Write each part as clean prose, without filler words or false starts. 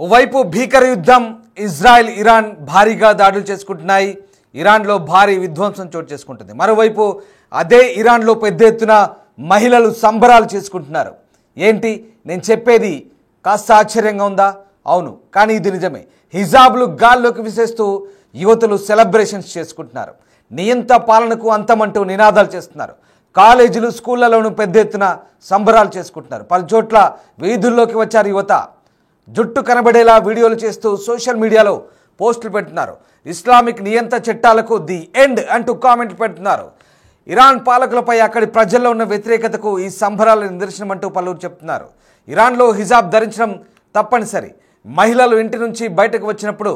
ఓవైపు భీకర యుద్ధం, ఇజ్రాయెల్ ఇరాన్ భారీగా దాడులు చేసుకుంటున్నాయి. ఇరాన్లో భారీ విధ్వంసం చోటు చేసుకుంటుంది. మరోవైపు అదే ఇరాన్లో పెద్ద ఎత్తున మహిళలు సంబరాలు చేసుకుంటున్నారు. ఏంటి నేను చెప్పేది కాస్త ఆశ్చర్యంగా ఉందా? అవును, కానీ ఇది నిజమే. హిజాబ్లు గాల్లోకి విసేస్తూ యువతులు సెలబ్రేషన్స్ చేసుకుంటున్నారు. నియంత పాలనకు అంతమంటూ నినాదాలు చేస్తున్నారు. కాలేజీలు స్కూళ్లలోనూ పెద్ద ఎత్తున సంబరాలు చేసుకుంటున్నారు. పలు చోట్ల వీధుల్లోకి వచ్చారు యువత. జుట్టు కనబడేలా వీడియోలు చేస్తూ సోషల్ మీడియాలో పోస్టులు పెడుతున్నారు. ఇస్లామిక్ నియంత చట్టాలకు ది ఎండ్ అంటూ కామెంట్లు పెడుతున్నారు. ఇరాన్ పాలకులపై అక్కడి ప్రజల్లో ఉన్న వ్యతిరేకతకు ఈ సంబరాల నిదర్శనం అంటూ పలువురు చెప్తున్నారు. ఇరాన్లో హిజాబ్ ధరించడం తప్పనిసరి. మహిళలు ఇంటి నుంచి బయటకు వచ్చినప్పుడు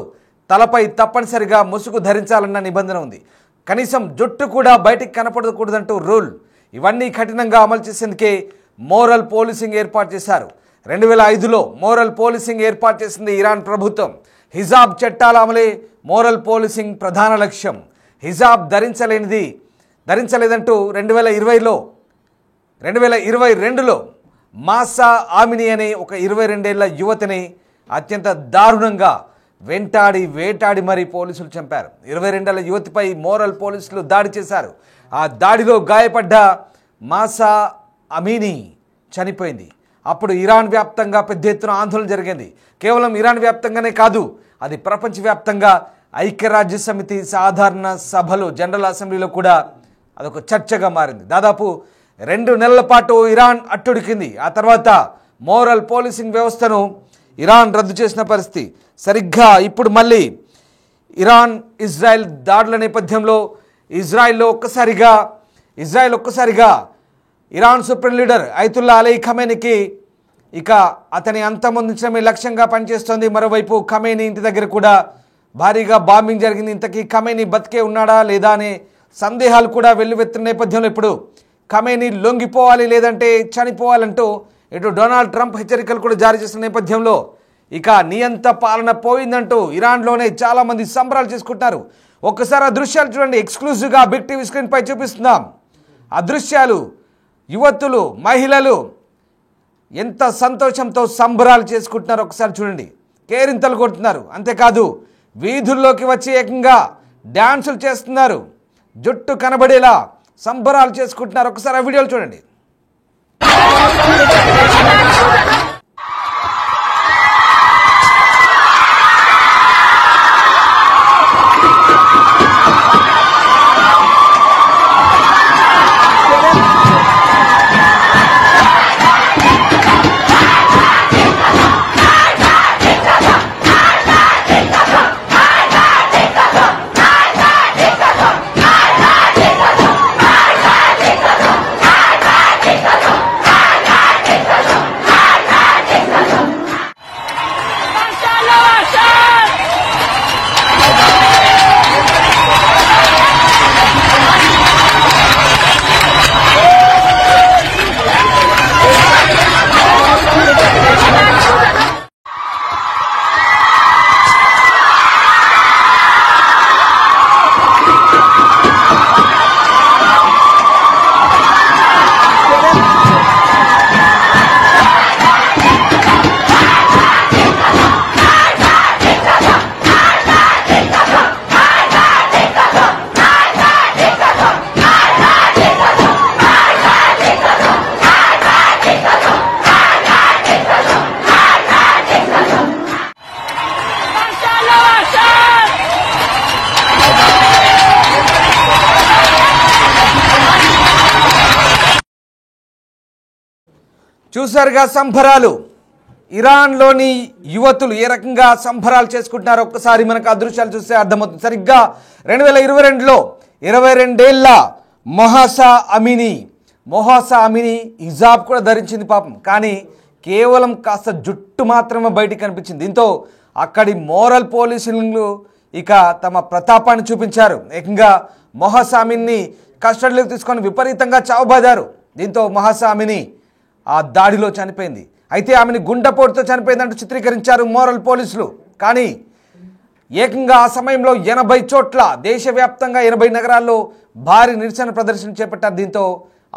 తలపై తప్పనిసరిగా ముసుగు ధరించాలన్న నిబంధన ఉంది. కనీసం జుట్టు కూడా బయటికి కనపడకూడదంటూ రూల్. ఇవన్నీ కఠినంగా అమలు చేసేందుకే మోరల్ పోలీసింగ్ ఏర్పాటు చేశారు. 2005లో మోరల్ పోలీసింగ్ ఏర్పాటు చేసింది ఇరాన్ ప్రభుత్వం. హిజాబ్ చట్టాల అమలే మోరల్ పోలీసింగ్ ప్రధాన లక్ష్యం. హిజాబ్ ధరించలేదంటూ 2022లో మాసా ఆమిని అనే ఒక 22 ఏళ్ల యువతిని అత్యంత దారుణంగా వేటాడి మరీ పోలీసులు చంపారు. 22 ఏళ్ల యువతిపై మోరల్ పోలీసులు దాడి చేశారు. ఆ దాడిలో గాయపడ్డ మాసా అమీని చనిపోయింది. అప్పుడు ఇరాన్ వ్యాప్తంగా పెద్ద ఎత్తున ఆందోళన జరిగింది. కేవలం ఇరాన్ వ్యాప్తంగానే కాదు, అది ప్రపంచవ్యాప్తంగా ఐక్యరాజ్య సమితి సాధారణ సభలో, జనరల్ అసెంబ్లీలో కూడా అదొక చర్చగా మారింది. దాదాపు 2 నెలల పాటు ఇరాన్ అట్టుడికింది. ఆ తర్వాత మోరల్ పోలీసింగ్ వ్యవస్థను ఇరాన్ రద్దు చేసిన పరిస్థితి. సరిగ్గా ఇప్పుడు మళ్ళీ ఇరాన్ ఇజ్రాయెల్ దాడుల నేపథ్యంలో ఇజ్రాయెల్ ఒక్కసారిగా Iran supreme leader Ayatollah Ali ఖమేనీకి ఇక అతని అంతమొందించడమే లక్ష్యంగా పనిచేస్తోంది. మరోవైపు ఖమేనీ ఇంటి దగ్గర కూడా భారీగా బాంబింగ్ జరిగింది. ఇంతకీ ఖమేనీ బతికే ఉన్నాడా లేదా అనే సందేహాలు కూడా వెల్లువెత్తిన నేపథ్యంలో ఇప్పుడు ఖమేనీ లొంగిపోవాలి లేదంటే చనిపోవాలంటూ ఇటు డొనాల్డ్ ట్రంప్ హెచ్చరికలు కూడా జారీ చేసిన నేపథ్యంలో ఇక నియంత పాలన పోయిందంటూ ఇరాన్లోనే చాలామంది సంబరాలు చేసుకుంటున్నారు. ఒక్కసారి ఆ దృశ్యాలు చూడండి. ఎక్స్క్లూజివ్గా బిగ్ టీవీ స్క్రీన్ పై చూపిస్తున్నాం. ఆ దృశ్యాలు యువతులు, మహిళలు ఎంత సంతోషంతో సంబరాలు చేసుకుంటున్నారు ఒకసారి చూడండి. కేరింతలు కొడుతున్నారు. అంతేకాదు వీధుల్లోకి వచ్చి ఏకంగా డ్యాన్సులు చేస్తున్నారు. జుట్టు కనబడేలా సంబరాలు చేసుకుంటున్నారు. ఒకసారి ఆ వీడియోలు చూడండి. చూసారుగా సంబరాలు. ఇరాన్లోని యువతులు ఏ రకంగా సంబరాలు చేసుకుంటున్నారో ఒక్కసారి మనకు ఆ దృశ్యాలు చూస్తే అర్థమవుతుంది. సరిగ్గా 2022లో 22 ఏళ్ల మొహాసా అమిని హిజాబ్ కూడా ధరించింది పాపం. కానీ కేవలం కాస్త జుట్టు మాత్రమే బయటికి కనిపించింది. దీంతో అక్కడి మోరల్ పోలీసులు ఇక తమ ప్రతాపాన్ని చూపించారు. ఏకంగా మొహాసా అమిన్ని కస్టడీలోకి తీసుకొని విపరీతంగా చావబాదారు. దీంతో మొహాసా అమిని ఆ దాడిలో చనిపోయింది. అయితే ఆమెను గుండెపోటుతో చనిపోయిందంటూ చిత్రీకరించారు మోరల్ పోలీసులు. కానీ ఏకంగా ఆ సమయంలో 80 చోట్ల దేశవ్యాప్తంగా 80 నగరాల్లో భారీ నిరసన ప్రదర్శన చేపట్టారు. దీంతో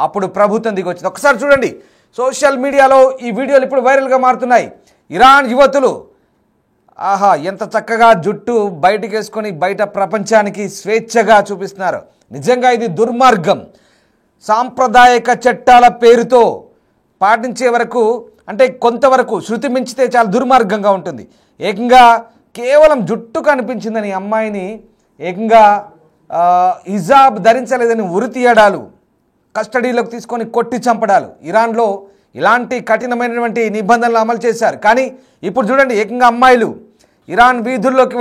అప్పుడు ప్రభుత్వం దిగొచ్చింది. ఒకసారి చూడండి. సోషల్ మీడియాలో ఈ వీడియోలు ఇప్పుడు వైరల్గా మారుతున్నాయి. ఇరాన్ యువతులు ఆహా, ఎంత చక్కగా జుట్టు బయటికి వేసుకొని బయట ప్రపంచానికి స్వేచ్ఛగా చూపిస్తున్నారు. నిజంగా ఇది దుర్మార్గం. సాంప్రదాయక చట్టాల పేరుతో పాటించే వరకు, అంటే కొంతవరకు శృతి మించితే చాలా దుర్మార్గంగా ఉంటుంది. ఏకంగా కేవలం జుట్టు కనిపించిందని అమ్మాయిని ఏకంగా హిజాబ్ ధరించలేదని ఉరి తీయడాలు, కస్టడీలోకి తీసుకొని కొట్టి చంపడాలు. ఇరాన్లో ఇలాంటి కఠినమైనటువంటి నిబంధనలు అమలు చేశారు. కానీ ఇప్పుడు చూడండి, ఏకంగా అమ్మాయిలు ఇరాన్ వీధుల్లోకి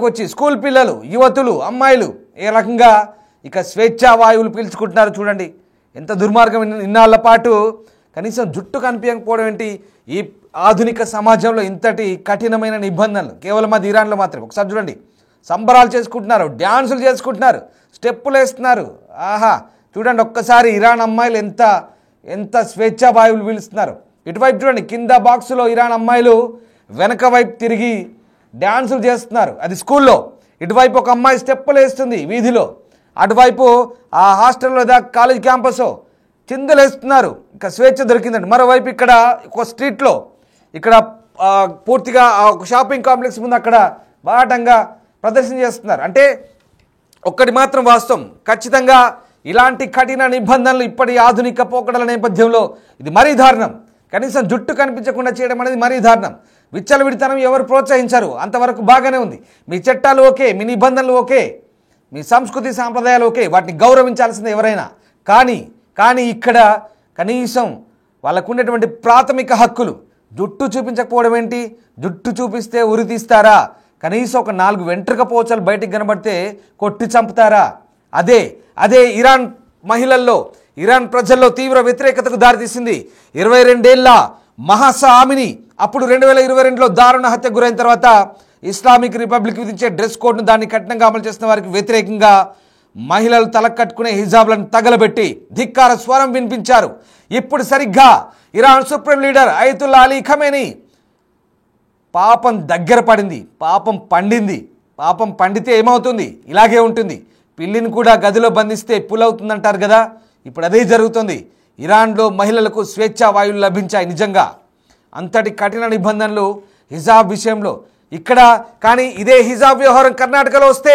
వచ్చి స్కూల్ పిల్లలు, యువతులు, అమ్మాయిలు ఏ రకంగా ఇక స్వేచ్ఛా వాయువులు పీల్చుకుంటున్నారు. చూడండి ఎంత దుర్మార్గం. ఇన్నాళ్ల పాటు కనీసం జుట్టు కనిపించకపోవడం ఏంటి? ఈ ఆధునిక సమాజంలో ఇంతటి కఠినమైన నిబంధనలు కేవలం అది ఇరాన్లో మాత్రమే. ఒకసారి చూడండి, సంబరాలు చేసుకుంటున్నారు, డ్యాన్సులు చేసుకుంటున్నారు, స్టెప్పులు వేస్తున్నారు. ఆహా, చూడండి ఒక్కసారి ఇరాన్ అమ్మాయిలు ఎంత స్వేచ్ఛా వాయువులు పీలుస్తున్నారు. ఇటువైపు చూడండి, కింద బాక్సులో ఇరాన్ అమ్మాయిలు వెనక వైపు తిరిగి డ్యాన్సులు చేస్తున్నారు, అది స్కూల్లో. ఇటువైపు ఒక అమ్మాయి స్టెప్పులు వేస్తుంది వీధిలో, అటువైపు ఆ హాస్టల్లో కాలేజ్ క్యాంపస్ చిందులు వేస్తున్నారు. ఇంకా స్వేచ్ఛ దొరికిందండి. మరోవైపు ఇక్కడ ఒక స్ట్రీట్లో ఇక్కడ పూర్తిగా ఒక షాపింగ్ కాంప్లెక్స్ ముందు అక్కడ బాటంగా ప్రదర్శన చేస్తున్నారు. అంటే ఒక్కటి మాత్రం వాస్తవం, ఖచ్చితంగా ఇలాంటి కఠిన నిబంధనలు ఇప్పటి ఆధునిక పోకడల నేపథ్యంలో ఇది మరీ దారుణం. కనీసం జుట్టు కనిపించకుండా చేయడం అనేది మరీ దారుణం. విచ్చలవిడితనం ఎవరు ప్రోత్సహించారు, అంతవరకు బాగానే ఉంది. మీ చట్టాలు ఓకే, మీ నిబంధనలు ఓకే, మీ సంస్కృతి సాంప్రదాయాలు ఓకే, వాటిని గౌరవించాల్సిందే ఎవరైనా. కానీ ఇక్కడ కనీసం వాళ్ళకు ఉండేటువంటి ప్రాథమిక హక్కులు, జుట్టు చూపించకపోవడం ఏంటి? జుట్టు చూపిస్తే ఉరి తీస్తారా? కనీసం ఒక 4 వెంట్రుక పోచలు బయటికి కనబడితే కొట్టి చంపుతారా? అదే ఇరాన్ మహిళల్లో, ఇరాన్ ప్రజల్లో తీవ్ర వ్యతిరేకతకు దారితీసింది. 22 ఏళ్ల మహసా ఆమిని అప్పుడు 2022లో దారుణ హత్యకు గురైన తర్వాత ఇస్లామిక్ రిపబ్లిక్ విధించే డ్రెస్ కోడ్ను దాన్ని కఠినంగా అమలు చేస్తున్న వారికి వ్యతిరేకంగా మహిళలు తలకు కట్టుకునే హిజాబ్లను తగలబెట్టి ధిక్కార స్వరం వినిపించారు. ఇప్పుడు సరిగ్గా Iran supreme leader Ayatollah Ali Khamenei పాపం దగ్గర పడింది, పాపం పండింది. పాపం పండితే ఏమవుతుంది? ఇలాగే ఉంటుంది. పిల్లిని కూడా గదిలో బంధిస్తే పులవుతుందంటారు కదా, ఇప్పుడు అదే జరుగుతుంది. ఇరాన్లో మహిళలకు స్వేచ్ఛా వాయువులు లభించాయి నిజంగా. అంతటి కఠిన నిబంధనలు హిజాబ్ విషయంలో ఇక్కడ. కానీ ఇదే హిజాబ్ వ్యవహారం కర్ణాటకలో వస్తే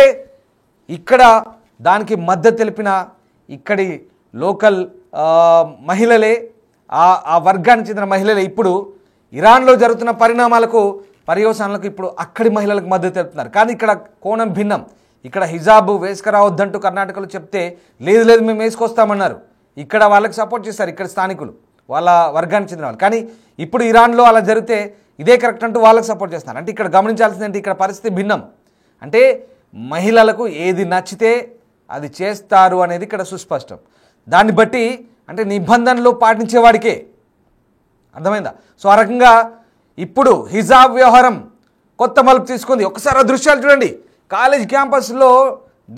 ఇక్కడ దానికి మద్దతు తెలిపిన ఇక్కడి లోకల్ మహిళలే, ఆ వర్గానికి చెందిన మహిళలే ఇప్పుడు ఇరాన్లో జరుగుతున్న పర్యవసానాలకు ఇప్పుడు అక్కడి మహిళలకు మద్దతు తెలుపుతున్నారు. కానీ ఇక్కడ కోణం భిన్నం. ఇక్కడ హిజాబ్ వేసుకురావద్దంటూ కర్ణాటకలో చెప్తే లేదు మేము వేసుకొస్తామన్నారు. ఇక్కడ వాళ్ళకి సపోర్ట్ చేస్తారు ఇక్కడ స్థానికులు, వాళ్ళ వర్గానికి చెందిన వాళ్ళు. కానీ ఇప్పుడు ఇరాన్లో అలా జరిగితే ఇదే కరెక్ట్ అంటూ వాళ్ళకి సపోర్ట్ చేస్తున్నారు. అంటే ఇక్కడ గమనించాల్సిందంటే ఇక్కడ పరిస్థితి భిన్నం. అంటే మహిళలకు ఏది నచ్చితే అది చేస్తారు అనేది ఇక్కడ సుస్పష్టం. దాన్ని బట్టి అంటే నిబంధనలు పాటించేవాడికే అర్థమైందా? సో ఆ రకంగా ఇప్పుడు హిజాబ్ వ్యవహారం కొత్త మలుపు తీసుకుంది. ఒకసారి ఆ దృశ్యాలు చూడండి, కాలేజ్ క్యాంపస్లో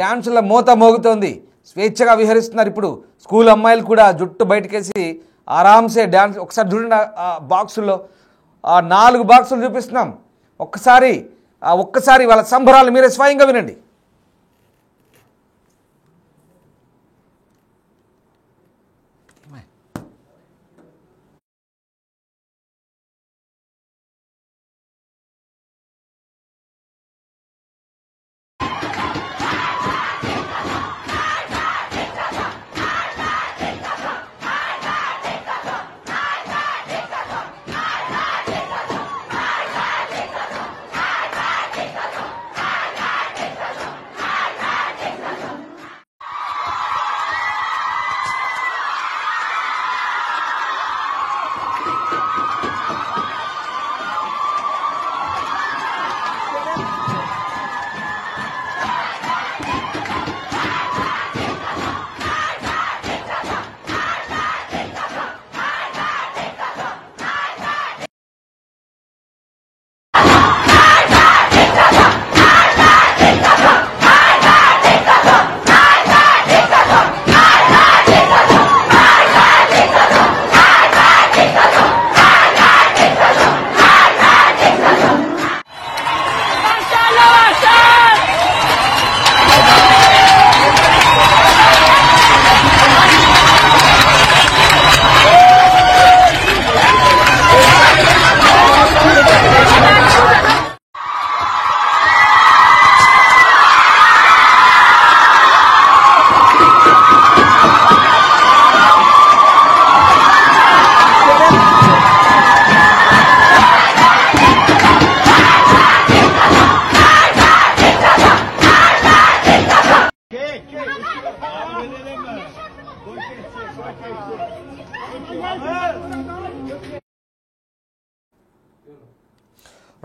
డ్యాన్సుల మోత మోగుతోంది, స్వేచ్ఛగా విహరిస్తున్నారు. ఇప్పుడు స్కూల్ అమ్మాయిలు కూడా జుట్టు బయటకేసి ఆరామ్సే డ్యాన్స్. ఒకసారి చూడండి ఆ బాక్సుల్లో, ఆ 4 బాక్సులు చూపిస్తున్నాం. ఒక్కసారి వాళ్ళ సంబరాలు మీరే స్వయంగా వినండి.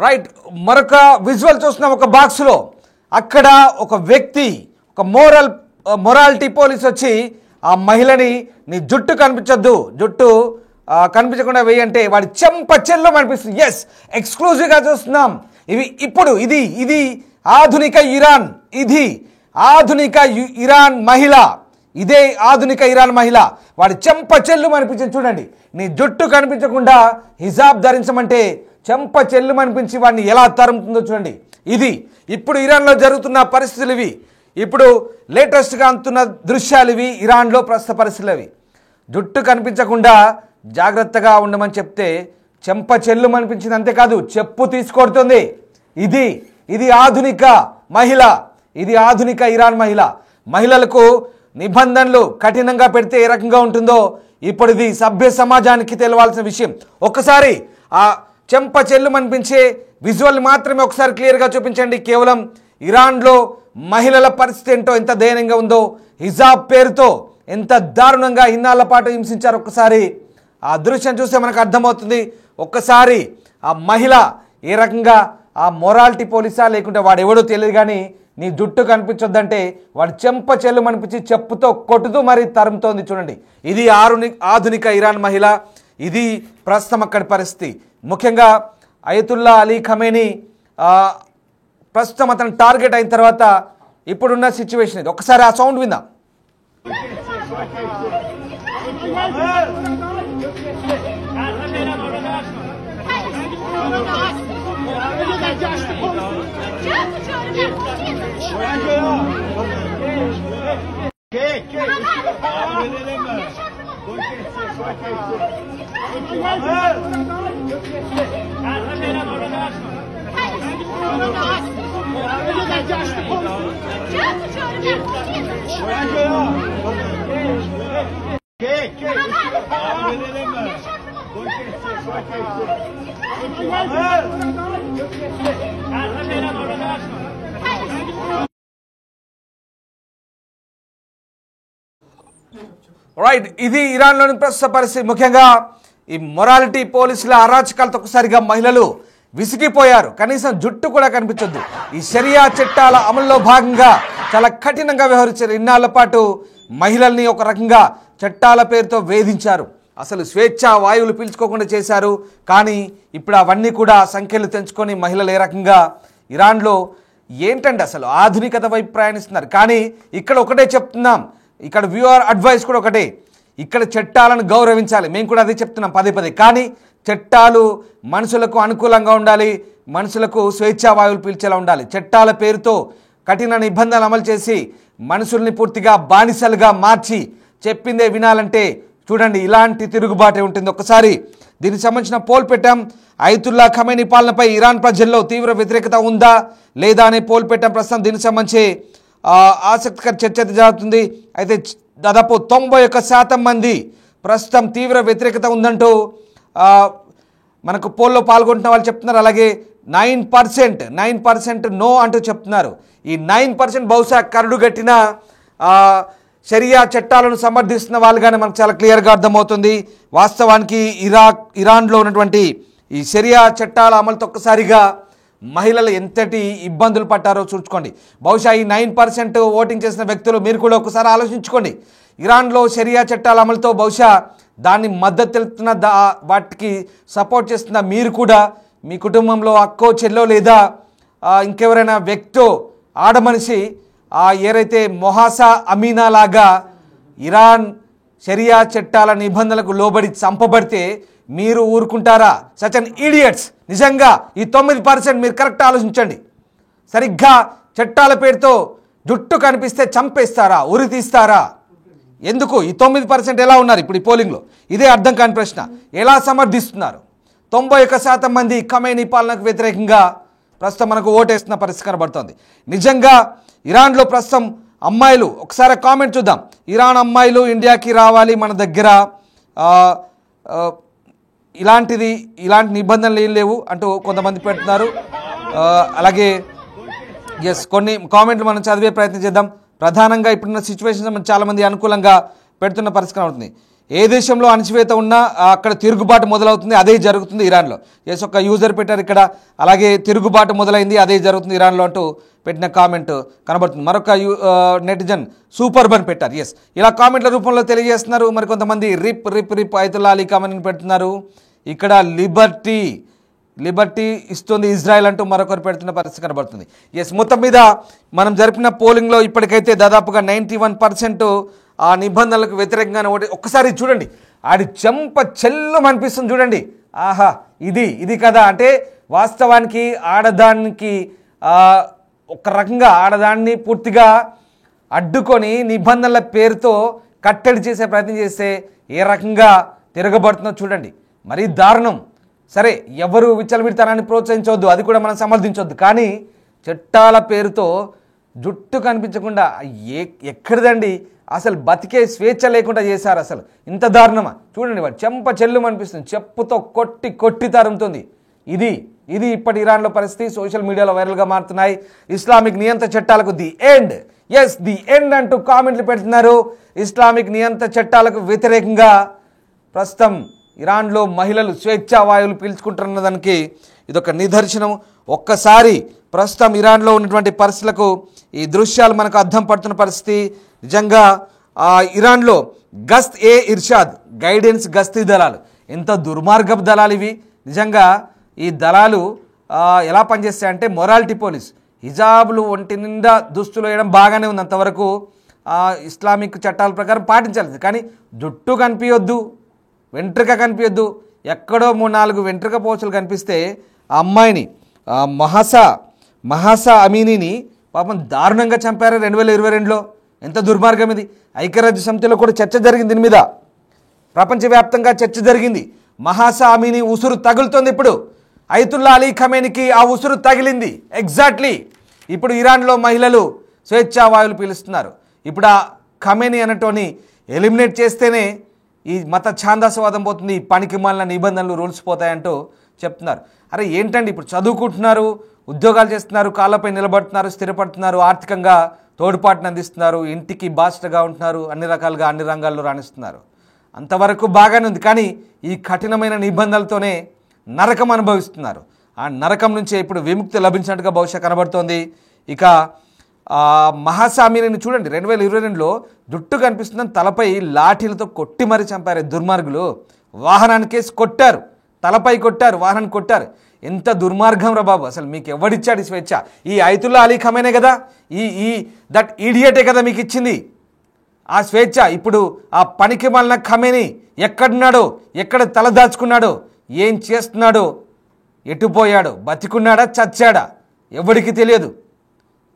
రైట్, మరొక విజువల్ చూస్తున్నాం. ఒక బాక్స్లో అక్కడ ఒక వ్యక్తి, ఒక మొరాలిటీ పోలీస్ వచ్చి ఆ మహిళని నీ జుట్టు కనిపించొద్దు, జుట్టు కనిపించకుండా వేయంటే వాడి చెంప చెల్లు అనిపిస్తుంది. ఎస్, ఎక్స్క్లూజివ్గా చూస్తున్నాం. ఇది ఆధునిక ఇరాన్, ఇది ఆధునిక ఇరాన్ మహిళ, ఇదే ఆధునిక ఇరాన్ మహిళ. వాడి చెంప చెల్లు అనిపించింది. చూడండి, నీ జుట్టు కనిపించకుండా హిజాబ్ ధరించమంటే చెంప చెల్లు అనిపించి వాడిని ఎలా తరుముతుందో చూడండి. ఇది ఇప్పుడు ఇరాన్లో జరుగుతున్న పరిస్థితులు ఇవి. ఇప్పుడు లేటెస్ట్గా అందుతున్న దృశ్యాలు ఇవి. ఇరాన్లో ప్రస్తుత పరిస్థితులు అవి. జుట్టు కనిపించకుండా జాగ్రత్తగా ఉండమని చెప్తే చెంప చెల్లు అనిపించింది. అంతేకాదు చెప్పు తీసుకొడుతుంది. ఇది ఆధునిక మహిళ, ఇది ఆధునిక ఇరాన్ మహిళ. మహిళలకు నిబంధనలు కఠినంగా పెడితే ఏ రకంగా ఉంటుందో ఇప్పుడు ఇది సభ్య సమాజానికి తెలవాల్సిన విషయం. ఒక్కసారి ఆ చెంప చెల్లు అనిపించే విజువల్ మాత్రమే ఒకసారి క్లియర్గా చూపించండి. కేవలం ఇరాన్లో మహిళల పరిస్థితి ఏంటో, ఎంత దయనీయంగా ఉందో, హిజాబ్ పేరుతో ఎంత దారుణంగా ఇన్నాళ్ల పాటు హింసించారు. ఒక్కసారి ఆ దృశ్యం చూస్తే మనకు అర్థమవుతుంది. ఒక్కసారి ఆ మహిళ ఏ రకంగా ఆ మొరాలిటీ పోలీసా లేకుంటే వాడు ఎవడో తెలియదు కానీ నీ జుట్టు కనిపించొద్దంటే వాడు చెంప చెల్లు అనిపించి చెప్పుతో కొట్టుతూ మరి తరుముతోంది. చూడండి, ఇది ఆధునిక ఇరాన్ మహిళ. ఇది ప్రస్తుతం అక్కడి పరిస్థితి. ముఖ్యంగా అయతుల్లా అలీ ఖమేనీ ప్రస్తుతం అతను టార్గెట్ అయిన తర్వాత ఇప్పుడున్న సిచ్యువేషన్ ఇది. ఒకసారి ఆ సౌండ్ విందాం. రైట్, ఇది ఇరాన్లోని ప్రస్తుత పరిస్థితి. ముఖ్యంగా ఈ మొరాలిటీ పోలీసుల అరాచకాలతో ఒకసారిగా మహిళలు విసిగిపోయారు. కనీసం జుట్టు కూడా కనిపించొద్దు. ఈ షరియా చట్టాల అమల్లో భాగంగా చాలా కఠినంగా వ్యవహరించారు. ఇన్నాళ్ల పాటు మహిళల్ని ఒక రకంగా చట్టాల పేరుతో వేధించారు. అసలు స్వేచ్ఛా వాయువులు పీల్చుకోకుండా చేశారు. కానీ ఇప్పుడు అవన్నీ కూడా సంఖ్యలు తెంచుకొని మహిళలు ఏ రకంగా ఇరాన్లో ఏంటంటే అసలు ఆధునికత వైపు ప్రయాణిస్తున్నారు. కానీ ఇక్కడ ఒకటే చెప్తున్నాం, ఇక్కడ వ్యూవర్ అడ్వైస్ కూడా ఒకటే, ఇక్కడ చట్టాలను గౌరవించాలి. మేము కూడా అదే చెప్తున్నాం పదే పదే. కానీ చట్టాలు మనుషులకు అనుకూలంగా ఉండాలి, మనుషులకు స్వేచ్ఛా వాయువులు పీల్చేలా ఉండాలి. చట్టాల పేరుతో కఠిన నిబంధనలు అమలు చేసి మనుషుల్ని పూర్తిగా బానిసలుగా మార్చి చెప్పిందే వినాలంటే చూడండి ఇలాంటి తిరుగుబాటే ఉంటుంది. ఒకసారి దీనికి సంబంధించిన పోల్ పెట్టాం. అయతుల్లా ఖమేనీ పాలనపై ఇరాన్ ప్రజల్లో తీవ్ర వ్యతిరేకత ఉందా లేదా అనే పోల్ పెట్టాం. ప్రస్తుతం దీనికి సంబంధించి ఆసక్తికర చర్చ జరుగుతుంది. అయితే దాదాపు 91% మంది ప్రస్తుతం తీవ్ర వ్యతిరేకత ఉందంటూ మనకు పోల్లో పాల్గొంటున్న వాళ్ళు చెప్తున్నారు. అలాగే 9% నో అంటూ చెప్తున్నారు. ఈ 9% బహుశా కరడుగట్టిన షరియా చట్టాలను సమర్థిస్తున్న వాళ్ళుగానే మనకు చాలా క్లియర్గా అర్థమవుతుంది. వాస్తవానికి ఇరాన్లో ఉన్నటువంటి ఈ షరియా చట్టాల అమలుతో ఒక్కసారిగా మహిళలు ఎంతటి ఇబ్బందులు పట్టారో చూసుకోండి. బహుశా ఈ 9% ఓటింగ్ చేసిన వ్యక్తులు మీరు కూడా ఒకసారి ఆలోచించుకోండి. ఇరాన్లో షరియా చట్టాల అమలుతో బహుశా దాన్ని మద్దతు తెలుపుతున్న వాటికి సపోర్ట్ చేస్తున్న మీరు కూడా మీ కుటుంబంలో అక్కో చెల్లో లేదా ఇంకెవరైనా వ్యక్తో ఆడమనిషి ఏరైతే మొహాసా అమీనా లాగా ఇరాన్ షరియా చట్టాల నిబంధనలకు లోబడి చంపబడితే మీరు ఊరుకుంటారా? Such an idiots. నిజంగా ఈ 9% మీరు కరెక్ట్ ఆలోచించండి. సరిగ్గా చట్టాల పేరుతో జుట్టు కనిపిస్తే చంపేస్తారా, ఉరి తీస్తారా? ఎందుకు ఈ 9% ఎలా ఉన్నారు ఇప్పుడు ఈ పోలింగ్లో? ఇదే అర్థం కాని ప్రశ్న. ఎలా సమర్థిస్తున్నారు? 91% మంది ఖమేనీ పాలనకు వ్యతిరేకంగా ప్రస్తుతం మనకు ఓటేస్తున్న పరిస్థితి కనబడుతోంది. నిజంగా ఇరాన్లో ప్రస్తుతం అమ్మాయిలు, ఒకసారి కామెంట్ చూద్దాం. ఇరాన్ అమ్మాయిలు ఇండియాకి రావాలి, మన దగ్గర ఇలాంటి నిబంధనలు ఏం లేవు అంటూ కొంతమంది పెడుతున్నారు. అలాగే కొన్ని కామెంట్లు మనం చదివే ప్రయత్నం చేద్దాం. ప్రధానంగా ఇప్పుడున్న సిచ్యువేషన్ చాలామంది అనుకూలంగా పెడుతున్న పరిస్థితి అవుతుంది. ఏ దేశంలో అణచివేత ఉన్నా అక్కడ తిరుగుబాటు మొదలవుతుంది, అదే జరుగుతుంది ఇరాన్లో. ఒక యూజర్ పెట్టారు ఇక్కడ, అలాగే తిరుగుబాటు మొదలైంది, అదే జరుగుతుంది ఇరాన్లో అంటూ పెట్టిన కామెంట్ కనబడుతుంది. మరొక నెటిజన్ సూపర్ బన్ పెట్టారు. ఇలా కామెంట్ల రూపంలో తెలియజేస్తున్నారు. మరి కొంతమంది రిప్ రిప్ రిప్ అయతుల్లా అలీ కామెంట్ పెడుతున్నారు. ఇక్కడ లిబర్టీ ఇస్తుంది ఇజ్రాయెల్ అంటూ మరొకరు పెడుతున్న పరిస్థితి కనబడుతుంది. మొత్తం మీద మనం జరిపిన పోలింగ్లో ఇప్పటికైతే దాదాపుగా 91% ఆ నిబంధనలకు వ్యతిరేకంగానే ఓటు. ఒక్కసారి చూడండి, ఆడి చెంప చెల్లం అనిపిస్తుంది చూడండి. ఆహా, ఇది కదా అంటే వాస్తవానికి ఆడదానికి ఒక రకంగా ఆడదాన్ని పూర్తిగా అడ్డుకొని నిబంధనల పేరుతో కట్టడి చేసే ప్రయత్నం చేస్తే ఏ రకంగా తిరగబడుతుందో చూడండి. మరీ దారుణం. సరే, ఎవరు విచ్చలవిడితనాన్ని ప్రోత్సహించవద్దు, అది కూడా మనం సమర్థించవద్దు. కానీ చట్టాల పేరుతో జుట్టు కనిపించకుండా ఎక్కడిదండి అసలు బతికే స్వేచ్ఛ లేకుండా చేశారు. అసలు ఇంత దారుణమా? చూడండి, వాడు చెంప చెల్లు అనిపిస్తుంది, చెప్పుతో కొట్టి తరుముతుంది. ఇది ఇప్పటి ఇరాన్లో పరిస్థితి. సోషల్ మీడియాలో వైరల్గా మారుతున్నాయి. ఇస్లామిక్ నియంత్రణ చట్టాలకు ది ఎండ్ అంటూ కామెంట్లు పెడుతున్నారు. ఇస్లామిక్ నియంత్రణ చట్టాలకు వ్యతిరేకంగా ప్రస్తుతం ఇరాన్లో మహిళలు స్వేచ్ఛా వాయువులు పీల్చుకుంటున్న దానికి ఇదొక నిదర్శనం. ఒక్కసారి ప్రస్తుతం ఇరాన్లో ఉన్నటువంటి పరిస్థితులకు ఈ దృశ్యాలు మనకు అర్థం పడుతున్న పరిస్థితి. నిజంగా ఇరాన్లో ఇర్షాద్ గైడెన్స్ గస్తీ దళాలు ఎంత దుర్మార్గపు దళాలు ఇవి. నిజంగా ఈ దళాలు ఎలా పనిచేస్తాయంటే మొరాలిటీ పోలీస్. హిజాబులు ఒంటి నిండా దుస్తులు వేయడం బాగానే ఉంది, అంతవరకు ఇస్లామిక్ చట్టాల ప్రకారం పాటించాలి. కానీ జుట్టు కనిపించొద్దు, వెంట్రుక కనిపించొద్దు. ఎక్కడో 3-4 వెంట్రుక పోచలు కనిపిస్తే ఆ అమ్మాయిని మహాసా అమీనీని పాపం దారుణంగా చంపారు 2022లో. ఎంత దుర్మార్గం ఇది. ఐక్యరాజ్య సమితిలో కూడా చర్చ జరిగింది దీని మీద, ప్రపంచవ్యాప్తంగా చర్చ జరిగింది. మహాసా అమీనీ ఉసురు తగులుతోంది. ఇప్పుడు అయతుల్లా అలీ ఖమేనీకి ఆ ఉసురు తగిలింది. ఎగ్జాక్ట్లీ ఇప్పుడు ఇరాన్లో మహిళలు స్వేచ్ఛా వాయువులు పీలుస్తున్నారు. ఇప్పుడు ఆ ఖమేనీ అనటోని ఎలిమినేట్ చేస్తేనే ఈ మత ఛాందసవాదం పోతుంది, ఈ పనికి మాలిన నిబంధనలు రూల్స్ పోతాయంటూ చెప్తున్నారు. అరే ఏంటండి, ఇప్పుడు చదువుకుంటున్నారు, ఉద్యోగాలు చేస్తున్నారు, కాళ్ళపై నిలబడుతున్నారు, స్థిరపడుతున్నారు, ఆర్థికంగా తోడ్పాటును అందిస్తున్నారు, ఇంటికి బాధ్యతగా ఉంటున్నారు, అన్ని రకాలుగా అన్ని రంగాల్లో రాణిస్తున్నారు. అంతవరకు బాగానే ఉంది. కానీ ఈ కఠినమైన నిబంధనలతోనే నరకం అనుభవిస్తున్నారు. ఆ నరకం నుంచే ఇప్పుడు విముక్తి లభించినట్టుగా బహుశా కనబడుతోంది. ఇక మహాసా అమీనీని చూడండి, 2022లో జుట్టు కనిపిస్తుందని తలపై లాఠీలతో కొట్టి మరీ చంపారు దుర్మార్గులు. వాహనానికేసి కొట్టారు, తలపై కొట్టారు, వాహనాన్ని కొట్టారు. ఎంత దుర్మార్గం రా బాబు. అసలు మీకు ఎవడిచ్చాడు ఈ స్వేచ్ఛ? ఈ అయతుల్లా అలీ ఖమేనే కదా, దట్ ఈడియటే కదా మీకు ఇచ్చింది ఆ స్వేచ్ఛ. ఇప్పుడు ఆ పనికి మాలిన ఖమేనీ ఎక్కడున్నాడో, ఎక్కడ తల దాచుకున్నాడో, ఏం చేస్తున్నాడో, ఎటుపోయాడో, బతికున్నాడా చచ్చాడా ఎవడికి తెలియదు.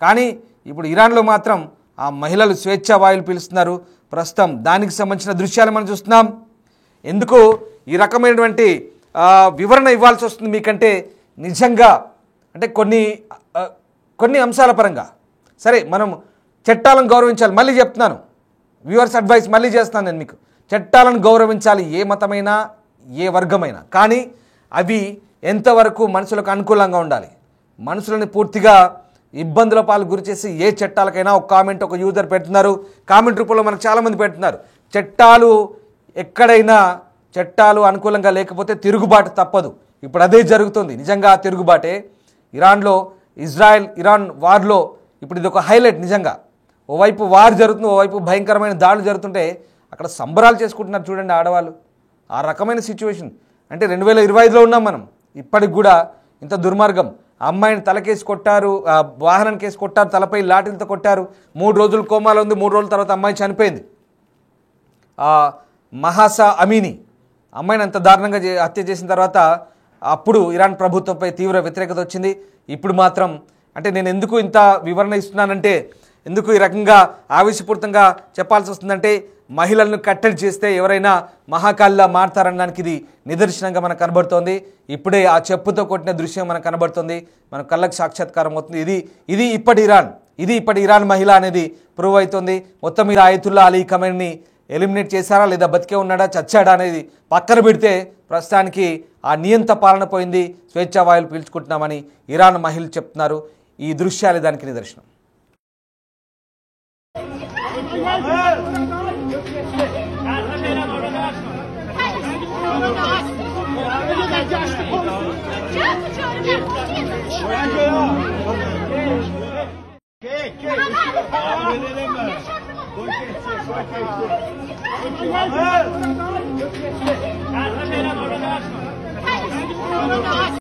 కానీ ఇప్పుడు ఇరాన్లో మాత్రం ఆ మహిళలు స్వేచ్ఛా వాయువులు పీలుస్తున్నారు. ప్రస్తుతం దానికి సంబంధించిన దృశ్యాలు మనం చూస్తున్నాం. ఎందుకు ఈ రకమైనటువంటి వివరణ ఇవ్వాల్సి వస్తుంది మీకంటే, నిజంగా అంటే కొన్ని అంశాల పరంగా సరే మనం చట్టాలను గౌరవించాలి. మళ్ళీ చెప్తున్నాను, వ్యూవర్స్ అడ్వైస్ మళ్ళీ చేస్తాను నేను మీకు. చట్టాలను గౌరవించాలి, ఏ మతమైనా ఏ వర్గమైనా. కానీ అవి ఎంతవరకు మనుషులకు అనుకూలంగా ఉండాలి. మనుషులని పూర్తిగా ఇబ్బందుల పాలు గురి చేసి ఏ చట్టాలకైనా ఒక కామెంట్ ఒక యూజర్ పెడుతున్నారు. కామెంట్ రూపంలో మనకు చాలామంది పెడుతున్నారు. ఎక్కడైనా చట్టాలు అనుకూలంగా లేకపోతే తిరుగుబాటు తప్పదు. ఇప్పుడు అదే జరుగుతుంది. నిజంగా తిరుగుబాటే ఇరాన్లో. ఇరాన్ వార్లో ఇప్పుడు ఇది ఒక హైలైట్. నిజంగా ఓవైపు వార్ జరుగుతుంది, ఓవైపు భయంకరమైన దాడులు జరుగుతుంటే అక్కడ సంబరాలు చేసుకుంటున్నారు చూడండి ఆడవాళ్ళు. ఆ రకమైన సిచ్యువేషన్ అంటే 2025లో ఉన్నాం మనం. ఇప్పటికి కూడా ఇంత దుర్మార్గం. అమ్మాయిని తలకేసి కొట్టారు, వాహనానికి కేసి కొట్టారు, తలపై లాఠీలతో కొట్టారు. 3 రోజులు కోమాలో ఉంది. 3 రోజుల తర్వాత అమ్మాయి చనిపోయింది. మహాసా అమీనీ అమ్మాయిని అంత దారుణంగా హత్య చేసిన తర్వాత అప్పుడు ఇరాన్ ప్రభుత్వంపై తీవ్ర వ్యతిరేకత వచ్చింది. ఇప్పుడు మాత్రం అంటే నేను ఎందుకు ఇంత వివరణ ఇస్తున్నానంటే, ఎందుకు ఈ రకంగా ఆవేశపూరితంగా చెప్పాల్సి వస్తుందంటే, మహిళలను కట్టడి చేస్తే ఎవరైనా మహాకాల్లా మారతారనడానికి ఇది నిదర్శనంగా మనకు కనబడుతోంది. ఇప్పుడే ఆ చెప్పుతో కొట్టిన దృశ్యం మనకు కనబడుతుంది, మన కళ్ళకు సాక్షాత్కారం అవుతుంది. ఇది ఇప్పటి ఇరాన్ మహిళ అనేది ప్రూవ్ అవుతుంది. మొత్తం మీద అయతుల్లా అలీ ఖమేనీని ఎలిమినేట్ చేశారా లేదా బతికే ఉన్నాడా చచ్చాడా అనేది పక్కన పెడితే ప్రస్తుతానికి ఆ నియంత పాలన పోయింది, స్వేచ్ఛా వాయువులు పీల్చుకుంటున్నామని ఇరాన్ మహిళలు చెప్తున్నారు. ఈ దృశ్యాలే దానికి నిదర్శనం. ¡Cállate! Che